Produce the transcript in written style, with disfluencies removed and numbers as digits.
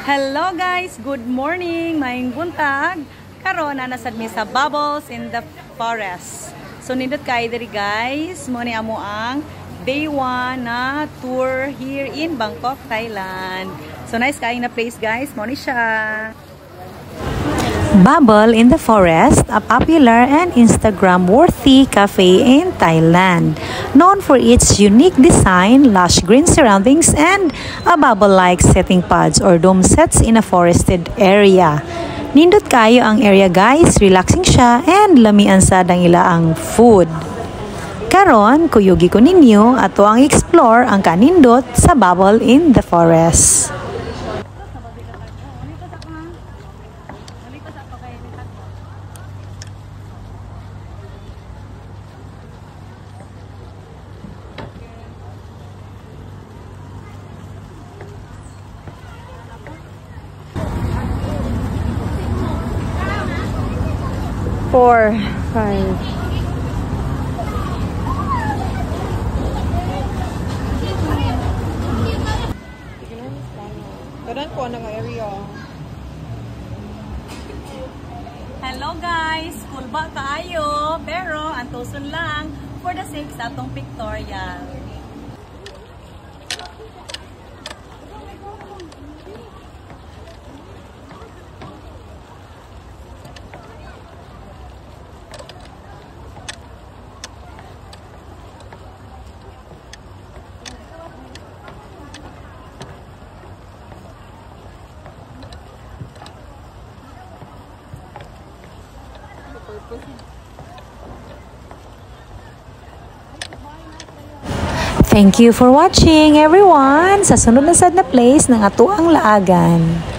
Hello guys, good morning, maayong buntag. Karon na nasad mi sa Bubbles in the Forest. So nindot kay diri guys, mo ni amo ang day 1 na tour here in Bangkok, Thailand. So nice kaayong na place guys, mo ni siya. Bubble in the Forest, a popular and Instagram-worthy cafe in Thailand. Known for its unique design, lush green surroundings, and a bubble-like setting pods or dome sets in a forested area. Nindot kayo ang area guys, relaxing siya, and lamian sad ang ilaang food. Karon, kuyugi ko ninyo ato ang explore ang kanindot sa Bubble in the Forest. Four, five. Hello guys, cool ba kaayo? Pero antuson lang for the sake sa atong pictorial. Thank you for watching everyone. Sa sunod na sad na place ng atuang laagan.